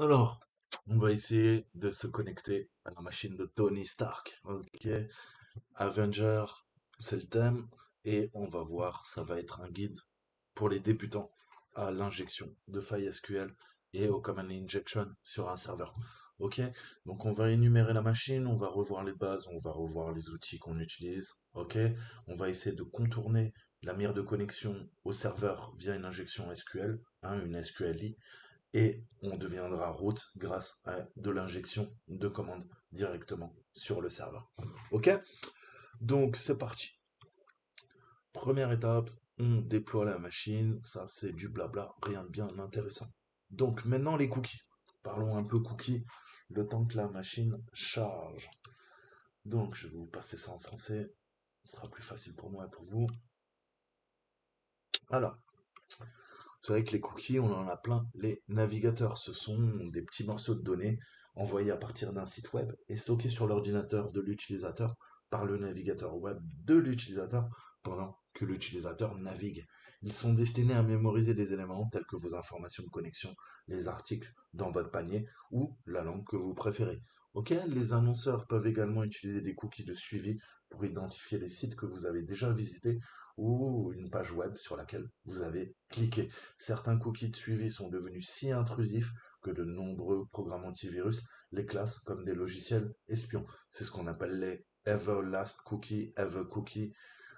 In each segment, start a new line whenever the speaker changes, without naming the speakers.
Alors, on va essayer de se connecter à la machine de Tony Stark. Ok, Avenger, c'est le thème. Et on va voir, ça va être un guide pour les débutants à l'injection de failles SQL et au command injection sur un serveur. Ok, donc on va énumérer la machine, on va revoir les bases, on va revoir les outils qu'on utilise. Ok, on va essayer de contourner la mire de connexion au serveur via une injection SQL, une SQLi, et on deviendra route grâce à de l'injection de commandes directement sur le serveur. Ok? Donc c'est parti. Première étape, on déploie la machine. Ça, c'est du blabla, rien de bien intéressant. Donc maintenant les cookies. Parlons un peu cookies, le temps que la machine charge. Donc je vais vous passer ça en français. Ce sera plus facile pour moi et pour vous. Alors, vous savez que les cookies, on en a plein les navigateurs. Ce sont des petits morceaux de données envoyés à partir d'un site web et stockés sur l'ordinateur de l'utilisateur par le navigateur web de l'utilisateur pendant que l'utilisateur navigue. Ils sont destinés à mémoriser des éléments tels que vos informations de connexion, les articles dans votre panier ou la langue que vous préférez. Ok, les annonceurs peuvent également utiliser des cookies de suivi pour identifier les sites que vous avez déjà visités ou une page web sur laquelle vous avez cliqué. Certains cookies de suivi sont devenus si intrusifs que de nombreux programmes antivirus les classent comme des logiciels espions. C'est ce qu'on appelle les Everlast Cookies, Ever Cookies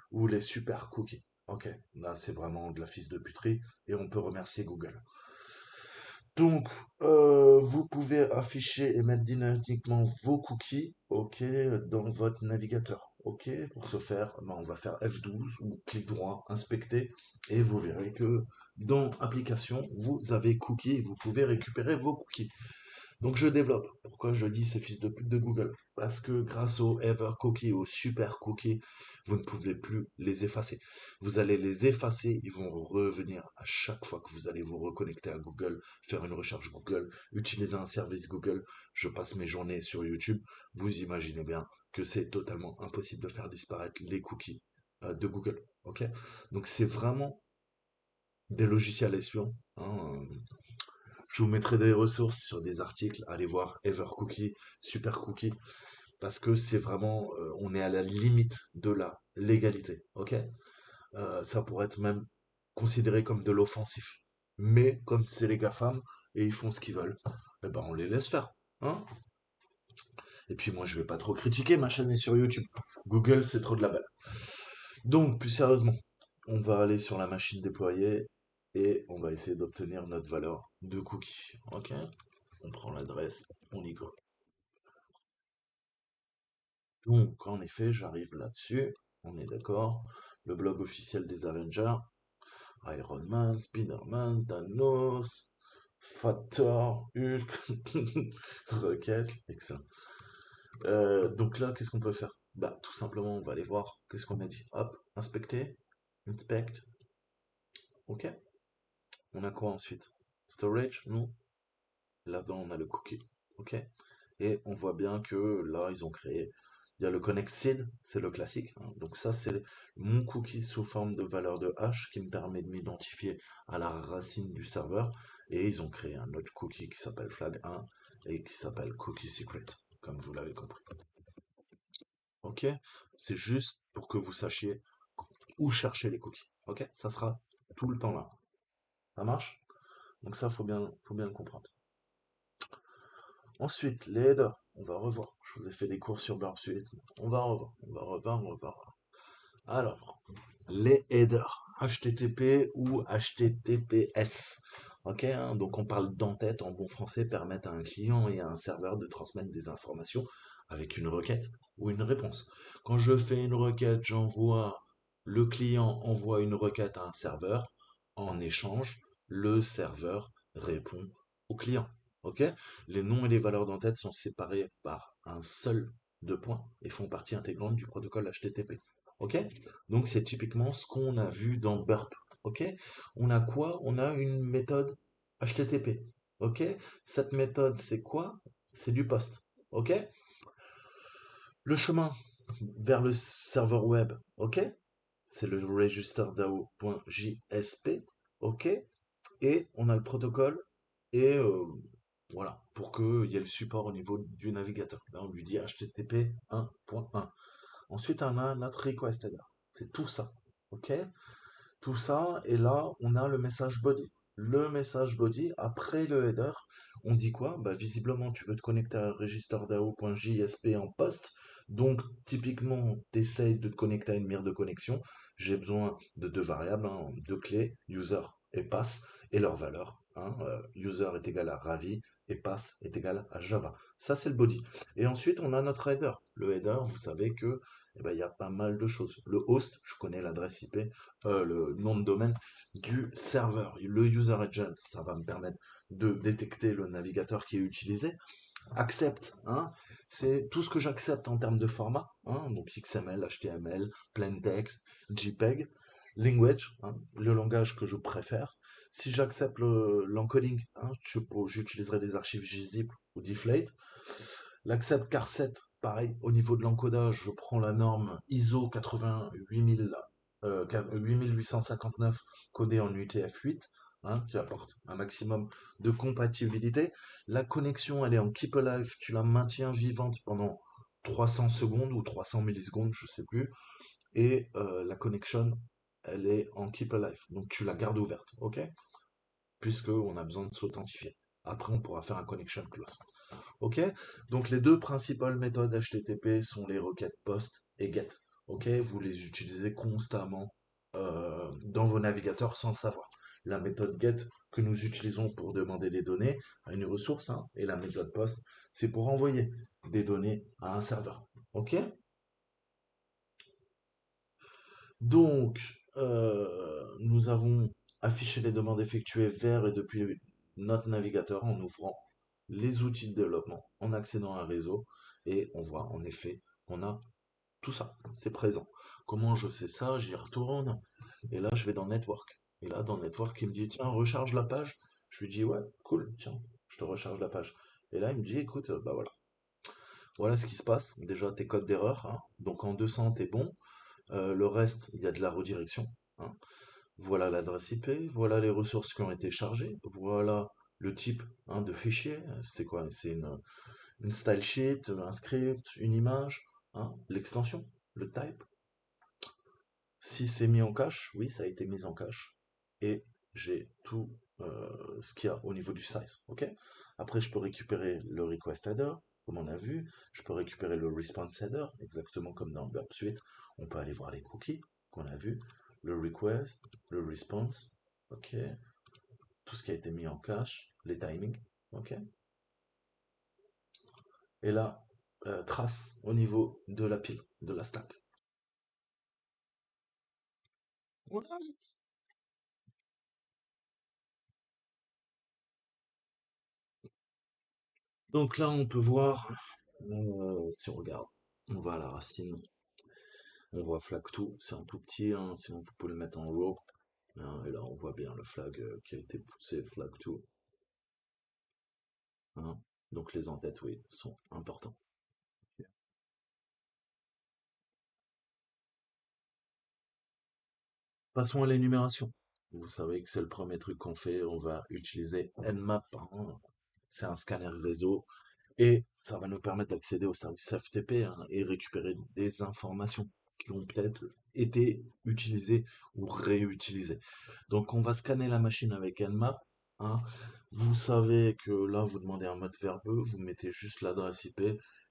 ou les Super Cookies. Ok, là c'est vraiment de la fisse de puterie et on peut remercier Google. Donc, vous pouvez afficher et mettre dynamiquement vos cookies, ok, dans votre navigateur. Ok, pour ce faire, ben, on va faire F12 ou clic droit, inspecter, et vous verrez que dans application, vous avez cookies et vous pouvez récupérer vos cookies. Donc je développe. Pourquoi je dis ces fils de pute de Google? Parce que grâce au Ever Cookie, au Super Cookie, vous ne pouvez plus les effacer. Vous allez les effacer, ils vont revenir à chaque fois que vous allez vous reconnecter à Google, faire une recherche Google, utiliser un service Google. Je passe mes journées sur YouTube. Vous imaginez bien que c'est totalement impossible de faire disparaître les cookies de Google. Ok? Donc c'est vraiment des logiciels espions, hein. Je vous mettrai des ressources sur des articles. Allez voir Evercookie, Supercookie, parce que c'est vraiment, on est à la limite de la légalité. Ok? Ça pourrait être même considéré comme de l'offensif. Mais comme c'est les GAFAM et ils font ce qu'ils veulent, eh ben on les laisse faire. Hein? Et puis moi je vais pas trop critiquer, ma chaîne est sur YouTube. Google c'est trop de la balle. Donc plus sérieusement, on va aller sur la machine déployée et on va essayer d'obtenir notre valeur de cookie. Ok? On prend l'adresse, on y go. Donc, en effet, j'arrive là-dessus. On est d'accord. Le blog officiel des Avengers. Iron Man, Spider-Man, Thanos, Fat Thor, Hulk, Rocket, excellent. Donc là, qu'est-ce qu'on peut faire? Bah, tout simplement, on va aller voir. Qu'est-ce qu'on a dit? Hop, inspecter, inspect. Ok. On a quoi ensuite? Storage? Non. Là-dedans, on a le cookie. Ok. Et on voit bien que là, ils ont créé. Il y a le connect seed, c'est le classique, hein. Donc ça, c'est mon cookie sous forme de valeur de hash qui me permet de m'identifier à la racine du serveur. Et ils ont créé un autre cookie qui s'appelle flag1 et qui s'appelle cookie secret, comme vous l'avez compris. Ok? C'est juste pour que vous sachiez où chercher les cookies. Ok? Ça sera tout le temps là. Ça marche? Donc ça, faut bien le comprendre. Ensuite, les headers, on va revoir. Je vous ai fait des cours sur Burp Suite. On va revoir, on va revoir. Alors, les headers, HTTP ou HTTPS. Ok, hein, donc on parle d'entête en bon français, permettre à un client et à un serveur de transmettre des informations avec une requête ou une réponse. Quand je fais une requête, le client envoie une requête à un serveur. En échange, le serveur répond au client. Ok, les noms et les valeurs d'entête sont séparés par un seul deux points et font partie intégrante du protocole HTTP. Ok? Donc c'est typiquement ce qu'on a vu dans Burp. Ok? On a quoi? On a une méthode HTTP. Ok? Cette méthode, c'est quoi? C'est du post. Ok? Le chemin vers le serveur web. Ok? C'est le registerdao.jsp. Ok? Et on a le protocole et Voilà, pour qu'il y ait le support au niveau du navigateur. Là, on lui dit HTTP 1.1. Ensuite, on a notre request header. C'est tout ça. OK? Tout ça, et là, on a le message body. Le message body, après le header, on dit quoi? Bah, visiblement, tu veux te connecter à un register DAO.jsp en poste. Donc, typiquement, tu essayes de te connecter à une mire de connexion. J'ai besoin de deux variables, hein, deux clés, user et pass, et leur valeur. Hein, user est égal à Ravi et pass est égal à Java. Ça, c'est le body. Et ensuite, on a notre header. Le header, vous savez que eh ben, il y a pas mal de choses. Le host, je connais l'adresse IP, le nom de domaine du serveur. Le user agent, ça va me permettre de détecter le navigateur qui est utilisé. Accept, hein, c'est tout ce que j'accepte en termes de format, hein, donc XML, HTML, plain text, JPEG. Language, hein, le langage que je préfère. Si j'accepte l'encoding, hein, j'utiliserai des archives gzip ou deflate. L'accept car7, pareil, au niveau de l'encodage, je prends la norme ISO 8859 codée en UTF-8, hein, qui apporte un maximum de compatibilité. La connexion, elle est en keep alive, tu la maintiens vivante pendant 300 secondes ou 300 millisecondes, je sais plus. Et la connexion, elle est en keep alive, donc tu la gardes ouverte, ok? Puisqu'on a besoin de s'authentifier. Après, on pourra faire un connection close. Ok? Donc les deux principales méthodes HTTP sont les requêtes POST et GET. Ok? Vous les utilisez constamment dans vos navigateurs sans le savoir. La méthode GET que nous utilisons pour demander des données à une ressource, hein, et la méthode POST, c'est pour envoyer des données à un serveur. Ok? Donc, nous avons affiché les demandes effectuées vers et depuis notre navigateur en ouvrant les outils de développement, en accédant à un réseau, et on voit en effet qu'on a tout ça, c'est présent. Comment je sais ça? J'y retourne, et là je vais dans Network. Et là, dans Network, il me dit, tiens, recharge la page. Je lui dis, ouais, cool, tiens, je te recharge la page. Et là, il me dit, écoute, bah voilà. Voilà ce qui se passe. Déjà, tes codes d'erreur, hein. Donc en 200, t'es bon. Le reste, il y a de la redirection, hein. Voilà l'adresse IP, voilà les ressources qui ont été chargées, voilà le type, hein, de fichier. C'est quoi? C'est une style sheet, un script, une image, hein, l'extension, le type. Si c'est mis en cache, oui, ça a été mis en cache. Et j'ai tout ce qu'il y a au niveau du size. Ok? Après, je peux récupérer le request header, comme on a vu. Je peux récupérer le response header, exactement comme dans Burp Suite. On peut aller voir les cookies qu'on a vu. Le request, le response. Ok? Tout ce qui a été mis en cache, les timings. Ok? Et là, trace au niveau de la pile, de la stack. Donc là, on peut voir, si on regarde, on va à la racine, on voit flag2, c'est un tout petit, hein, sinon vous pouvez le mettre en row, hein, et là on voit bien le flag qui a été poussé, flag2, hein. Donc les en-têtes, oui, sont importants. Passons à l'énumération. Vous savez que c'est le premier truc qu'on fait, on va utiliser Nmap, hein. C'est un scanner réseau, et ça va nous permettre d'accéder au service FTP, hein, et récupérer des informations qui ont peut-être été utilisées ou réutilisées. Donc on va scanner la machine avec Nmap, hein. Vous savez que là, vous demandez un mode verbeux, vous mettez juste l'adresse IP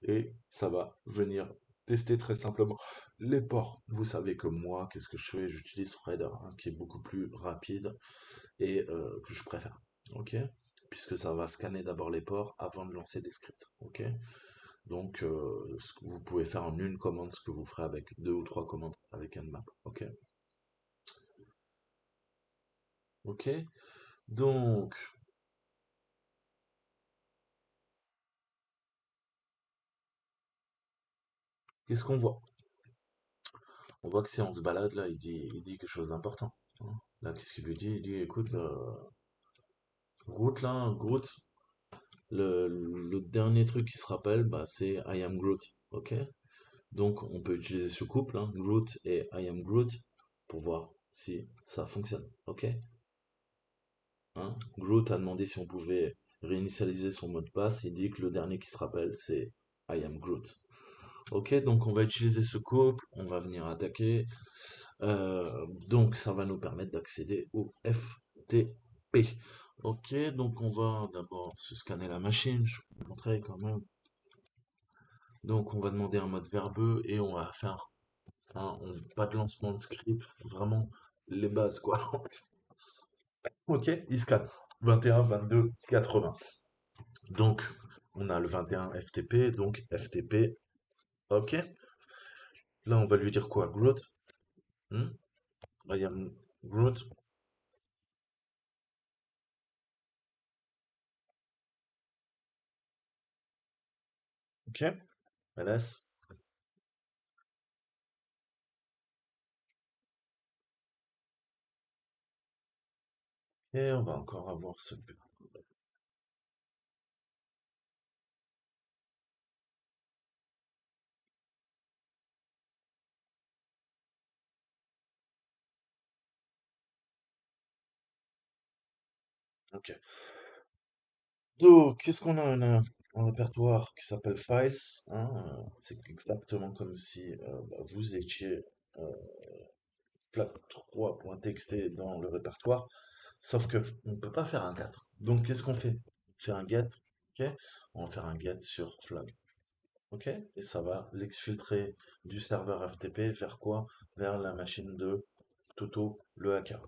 et ça va venir tester très simplement les ports. Vous savez que moi, qu'est-ce que je fais? J'utilise Threader, hein, qui est beaucoup plus rapide et que je préfère. Ok? Puisque ça va scanner d'abord les ports avant de lancer des scripts. Ok? Donc, vous pouvez faire en une commande ce que vous ferez avec deux ou trois commandes avec Nmap. Ok? Ok? Donc, qu'est-ce qu'on voit? On voit que si on se balade là, il dit quelque chose d'important, hein. Là, qu'est-ce qu'il lui dit? Il dit, écoute, Groot là, Groot, le dernier truc qui se rappelle, bah, c'est I am Groot, ok? Donc on peut utiliser ce couple, hein, Groot et I am Groot, pour voir si ça fonctionne, ok? Hein? Groot a demandé si on pouvait réinitialiser son mot de passe, il dit que le dernier qui se rappelle, c'est I am Groot. Ok, donc on va utiliser ce couple, on va venir attaquer. Donc ça va nous permettre d'accéder au FTP. Ok, donc on va d'abord se scanner la machine, je vais vous montrer quand même. Donc on va demander un mode verbeux et on va faire pas de lancement de script, vraiment les bases quoi. Ok, il scanne 21, 22, 80. Donc on a le 21 FTP, donc FTP, ok. Là on va lui dire quoi? Groot? Hmm? I am Groot. Ok, LS. Et on va encore avoir ce... Ok. Donc, qu'est-ce qu'on a? On a un répertoire qui s'appelle Files, hein, c'est exactement comme si vous étiez euh, plat3.txt dans le répertoire, sauf que on ne peut pas faire un 4. Donc, qu'est-ce qu'on fait? On fait un get, ok? On va faire un get sur flag, ok? Et ça va l'exfiltrer du serveur FTP vers quoi? Vers la machine de Toto, le hacker.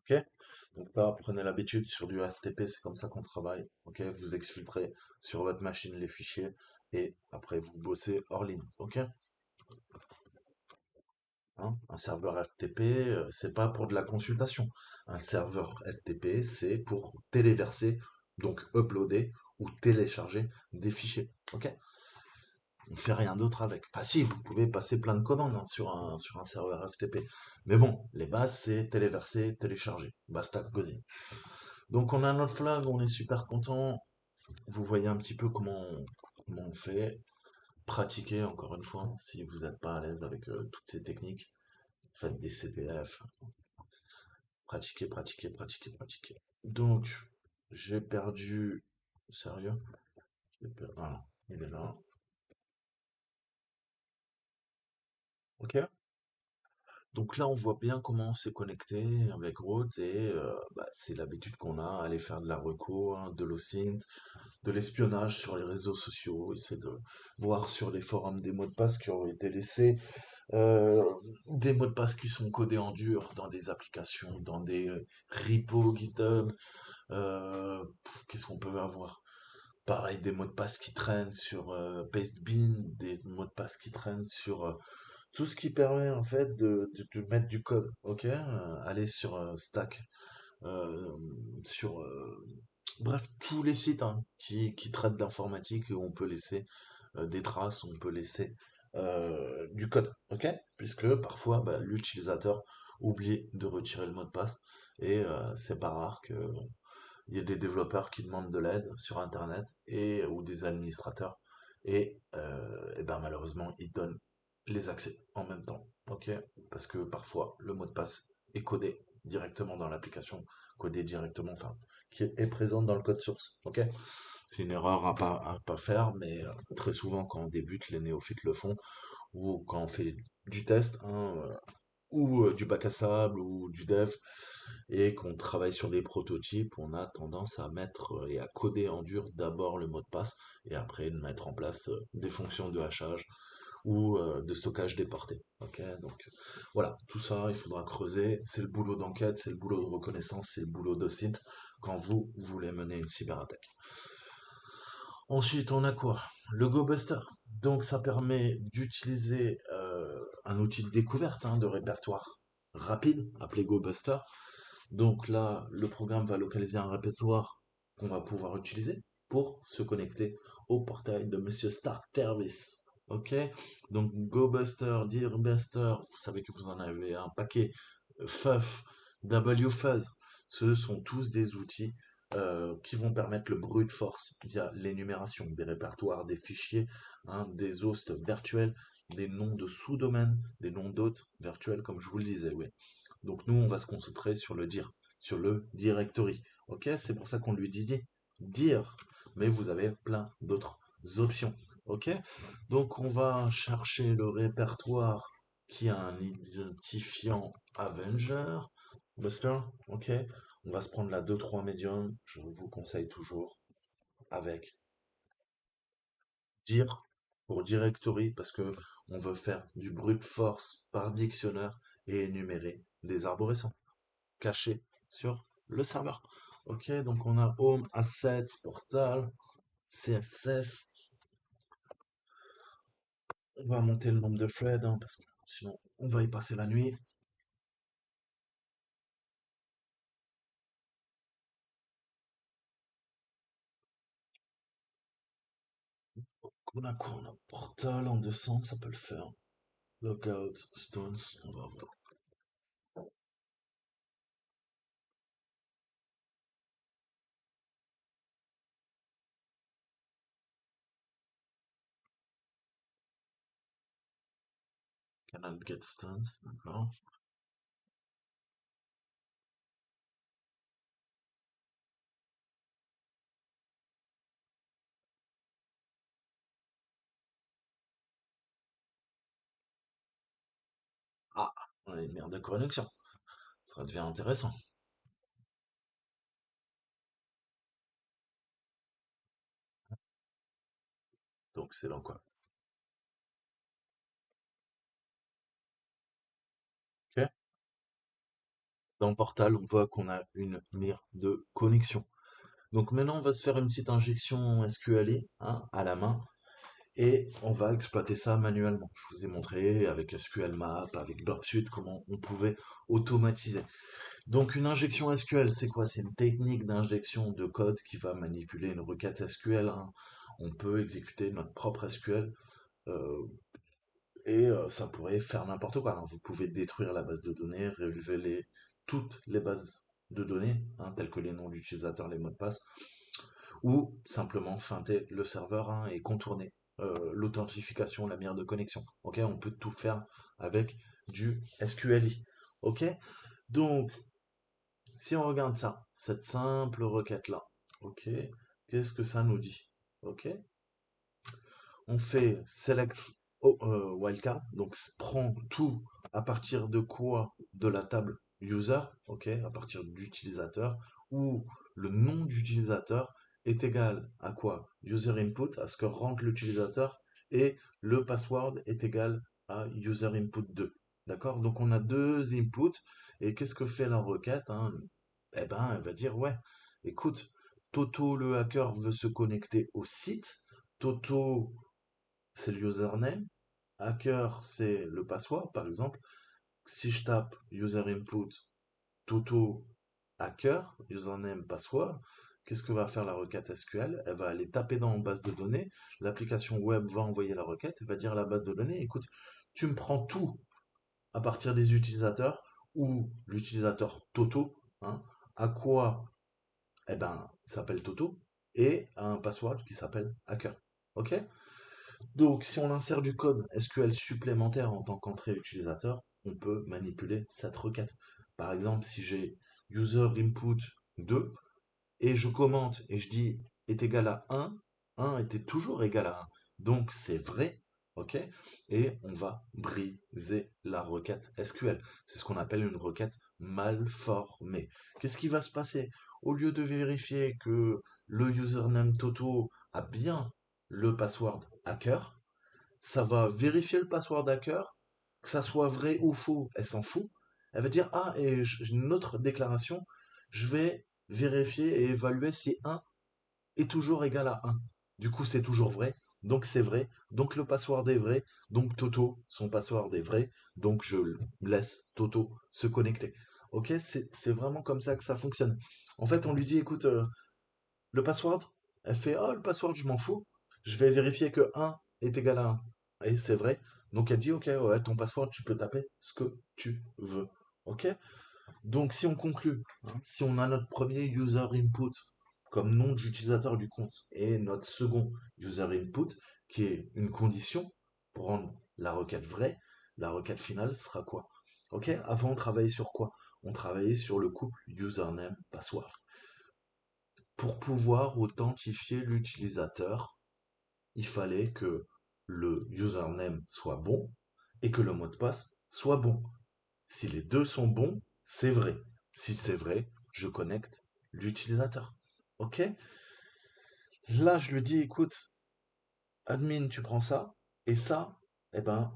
Ok? Donc là, prenez l'habitude sur du FTP, c'est comme ça qu'on travaille. Ok? Vous exfiltrez sur votre machine les fichiers et après vous bossez hors ligne. Ok? Hein, un serveur FTP, c'est pas pour de la consultation. Un serveur FTP, c'est pour téléverser, donc uploader ou télécharger des fichiers. Ok? On fait rien d'autre avec. Enfin si, vous pouvez passer plein de commandes hein, sur un serveur FTP. Mais bon, les bases, c'est téléverser, télécharger. Basta, cosy. Donc on a notre flag, on est super content. Vous voyez un petit peu comment on fait. Pratiquez encore une fois, si vous n'êtes pas à l'aise avec toutes ces techniques, faites des CTF. Pratiquez, pratiquez, pratiquez, pratiquez. Donc, j'ai perdu... Sérieux? Ah non, il est là. Ok. Donc là, on voit bien comment on s'est connecté avec Roth et c'est l'habitude qu'on a, aller faire de la reco, hein, de l'OSINT, de l'espionnage sur les réseaux sociaux, essayer de voir sur les forums des mots de passe qui ont été laissés, euh, des mots de passe qui sont codés en dur dans des applications, dans des repos GitHub. Qu'est-ce qu'on peut avoir? Pareil, des mots de passe qui traînent sur Pastebin, des mots de passe qui traînent sur tout ce qui permet en fait de mettre du code. Ok? Aller sur Stack, euh, sur bref, tous les sites hein, qui traitent d'informatique et où on peut laisser des traces, on peut laisser du code, ok? Puisque parfois l'utilisateur oublie de retirer le mot de passe et c'est pas rare qu'il y ait des développeurs qui demandent de l'aide sur Internet et ou des administrateurs et ben malheureusement ils donnent les accès en même temps, ok? Parce que parfois le mot de passe est codé directement dans l'application, codé directement, enfin qui est présente dans le code source, ok? C'est une erreur à pas faire, mais très souvent quand on débute, les néophytes le font, ou quand on fait du test, hein, ou du bac à sable, ou du dev, et qu'on travaille sur des prototypes, on a tendance à mettre et à coder en dur d'abord le mot de passe, et après de mettre en place des fonctions de hachage ou de stockage déporté. Ok, donc voilà, tout ça, il faudra creuser. C'est le boulot d'enquête, c'est le boulot de reconnaissance, c'est le boulot de site quand vous voulez mener une cyberattaque. Ensuite, on a quoi? Le GoBuster. Donc, ça permet d'utiliser un outil de découverte hein, de répertoire rapide, appelé GoBuster. Donc là, le programme va localiser un répertoire qu'on va pouvoir utiliser pour se connecter au portail de Monsieur Stark Service. Ok? Donc GoBuster, DearBuster, vous savez que vous en avez un paquet. FUF, WFuzz, ce sont tous des outils qui vont permettre le brute force via l'énumération des répertoires, des fichiers, hein, des hosts virtuels, des noms de sous-domaines, des noms d'hôtes virtuels, comme je vous le disais, oui. Donc nous, on va se concentrer sur le dir, sur le directory. Ok, c'est pour ça qu'on lui dit dire. Mais vous avez plein d'autres options. Ok, donc on va chercher le répertoire qui a un identifiant Avenger. Buster, ok. On va se prendre la 2-3 médium. Je vous conseille toujours avec dire pour directory parce que on veut faire du brute force par dictionnaire et énumérer des arborescents cachés sur le serveur. Ok, donc on a home, assets, portal, CSS. On va monter le nombre de threads parce que sinon on va y passer la nuit. On a quoi? On a portal en 200, ça peut le faire. Logout, stones, on va voir. Cannot get stones, d'accord. Ah, on a une merde de connexion. Ça devient intéressant. Donc c'est dans quoi? Ok. Dans Portal, on voit qu'on a une mire de connexion. Donc maintenant, on va se faire une petite injection SQLi à la main et on va exploiter ça manuellement. Je vous ai montré avec SQL Map, avec Burp Suite, comment on pouvait automatiser. Donc une injection SQL, c'est quoi? C'est une technique d'injection de code qui va manipuler une requête SQL. On peut exécuter notre propre SQL euh, et ça pourrait faire n'importe quoi. Vous pouvez détruire la base de données, révéler toutes les bases de données, telles que les noms d'utilisateurs, les mots de passe, ou simplement feinter le serveur et contourner l'authentification, la meilleure de connexion. Ok, on peut tout faire avec du SQLi. Ok, donc si on regarde ça, cette simple requête-là, ok, qu'est-ce que ça nous dit? Ok, on fait select wildcard, donc prend tout à partir de quoi? De la table user, ok, à partir d'utilisateur, où le nom d'utilisateur est égal à quoi? User input, à ce que rentre l'utilisateur, et le password est égal à user input 2. D'accord? Donc on a deux inputs, et qu'est-ce que fait la requête, Eh ben, elle va dire, ouais, écoute, Toto le hacker veut se connecter au site, Toto c'est le username, hacker c'est le password par exemple. Si je tape user input toto hacker, username password, qu'est-ce que va faire la requête SQL? Elle va aller taper dans une base de données, l'application web va envoyer la requête, elle va dire à la base de données, écoute, tu me prends tout à partir des utilisateurs ou l'utilisateur Toto, à quoi? Eh ben, il s'appelle Toto, et à un password qui s'appelle hacker. Ok? Donc, si on insère du code SQL supplémentaire en tant qu'entrée utilisateur, on peut manipuler cette requête. Par exemple, si j'ai user input 2 et je commente et je dis est égal à 1 était toujours égal à 1. Donc, c'est vrai, ok? Et on va briser la requête SQL. C'est ce qu'on appelle une requête mal formée. Qu'est-ce qui va se passer? Au lieu de vérifier que le username Toto a bien le password hacker, ça va vérifier le password hacker, que ça soit vrai ou faux, elle s'en fout. Elle va dire, ah, et j'ai une autre déclaration, je vais vérifier et évaluer si 1 est toujours égal à 1. Du coup, c'est toujours vrai, donc c'est vrai, donc le password est vrai, donc Toto, son password est vrai, donc je laisse Toto se connecter. Ok, c'est vraiment comme ça que ça fonctionne. En fait, on lui dit, écoute, le password, elle fait, oh, le password, je m'en fous. Je vais vérifier que 1 est égal à 1. Et c'est vrai. Donc elle dit, ok, ouais, ton password, tu peux taper ce que tu veux. Ok? Donc si on conclut, si on a notre premier user input comme nom d'utilisateur du compte et notre second user input qui est une condition pour rendre la requête vraie, la requête finale sera quoi? Ok? Avant on travaillait sur quoi? On travaillait sur le couple username password. Pour pouvoir authentifier l'utilisateur, il fallait que le username soit bon et que le mot de passe soit bon. Si les deux sont bons, c'est vrai. Si c'est vrai, je connecte l'utilisateur. Ok? Là, je lui dis, écoute, admin, tu prends ça, et ça, eh ben,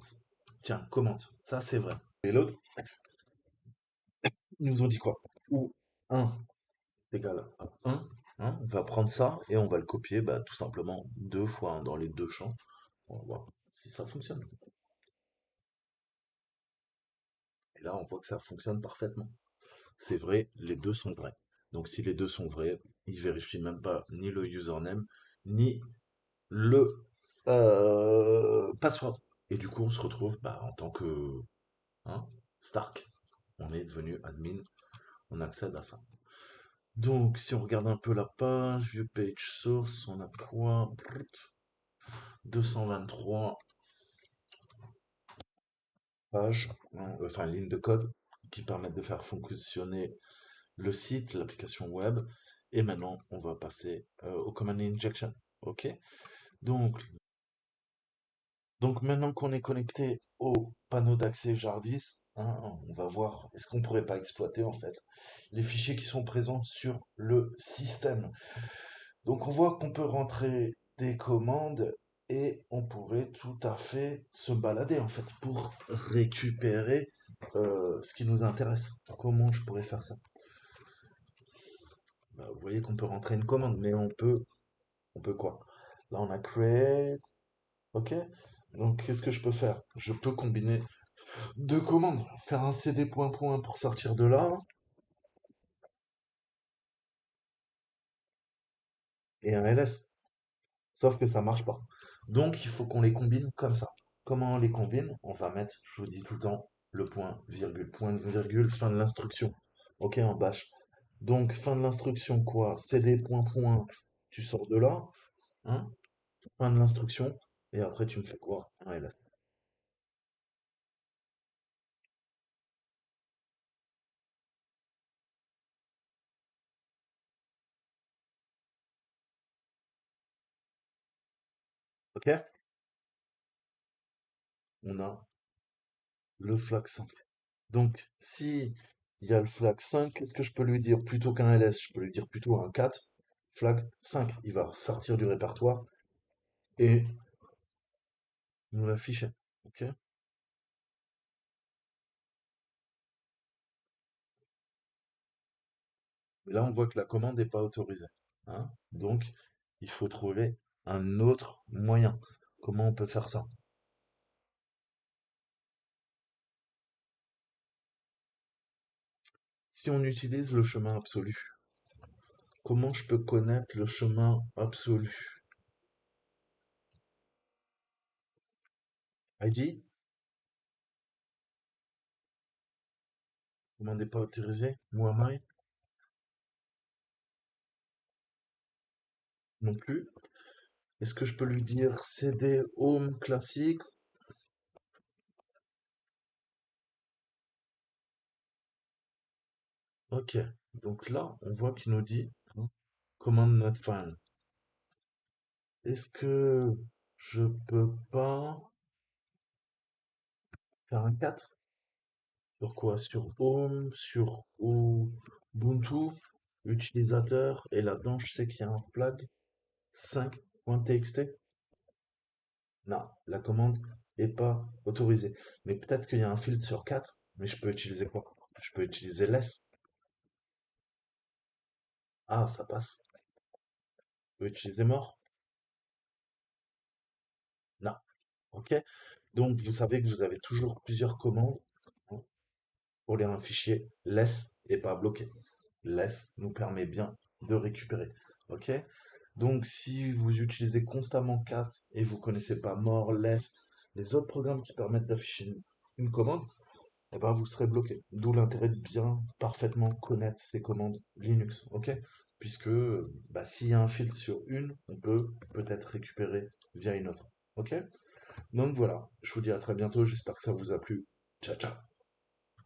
tiens, commente. Ça, c'est vrai. Et l'autre, ils nous ont dit quoi? Ou 1 égale à 1, hein, on va prendre ça et on va le copier bah, tout simplement deux fois hein, dans les deux champs. On va voir si ça fonctionne. Et là, on voit que ça fonctionne parfaitement. C'est vrai, les deux sont vrais. Donc si les deux sont vrais, il vérifie même pas ni le username, ni le password. Et du coup, on se retrouve bah, en tant que hein, Stark. On est devenu admin, on accède à ça. Donc, si on regarde un peu la page, view page source, on a quoi? 223 pages, hein, enfin lignes de code qui permettent de faire fonctionner le site, l'application web. Et maintenant, on va passer au command injection. OK? Donc, donc maintenant qu'on est connecté au panneau d'accès Jarvis, hein, on va voir est-ce qu'on pourrait pas exploiter en fait les fichiers qui sont présents sur le système. Donc on voit qu'on peut rentrer des commandes et on pourrait tout à fait se balader en fait pour récupérer ce qui nous intéresse. Comment je pourrais faire ça? Bah, vous voyez qu'on peut rentrer une commande, mais on peut quoi? Là on a create, ok? Donc qu'est-ce que je peux faire? Je peux combiner deux commandes, faire un cd point point pour sortir de là et un ls. Sauf que ça marche pas. Donc, il faut qu'on les combine comme ça. Comment on les combine? On va mettre, je vous dis tout le temps, le point, virgule, fin de l'instruction. Ok, en bash. Donc, fin de l'instruction, quoi? cd, point, point, tu sors de là, hein? Fin de l'instruction, et après, tu me fais quoi? Un ls. Ok? On a le flag 5. Donc, si il y a le flag 5, qu'est-ce que je peux lui dire? Plutôt qu'un ls, je peux lui dire plutôt un 4, flag 5. Il va sortir du répertoire et nous l'afficher. Ok? Mais là, on voit que la commande n'est pas autorisée, hein. Donc, il faut trouver un autre moyen. Comment on peut faire ça? Si on utilise le chemin absolu, comment je peux connaître le chemin absolu? ID, commande n'est pas autorisée. Muhammad, non plus. Est-ce que je peux lui dire CD home classique? Ok. Donc là, on voit qu'il nous dit hein, commande not found. Est-ce que je peux pas faire un 4? Sur quoi? Sur Home, sur Ubuntu, utilisateur, et là-dedans, je sais qu'il y a un flag 5.txt. Non, la commande n'est pas autorisée. Mais peut-être qu'il y a un filtre sur 4, mais je peux utiliser quoi? Je peux utiliser less. Ah, ça passe. Je peux utiliser more? Non. Ok? Donc, vous savez que vous avez toujours plusieurs commandes hein, pour lire un fichier less et pas bloqué. Less nous permet bien de récupérer. Ok? Donc, si vous utilisez constamment cat et vous connaissez pas more, less, les autres programmes qui permettent d'afficher une commande, eh ben, vous serez bloqué. D'où l'intérêt de bien parfaitement connaître ces commandes Linux, ok? Puisque bah, s'il y a un filtre sur une, on peut peut-être récupérer via une autre, ok? Donc voilà, je vous dis à très bientôt, j'espère que ça vous a plu. Ciao, ciao!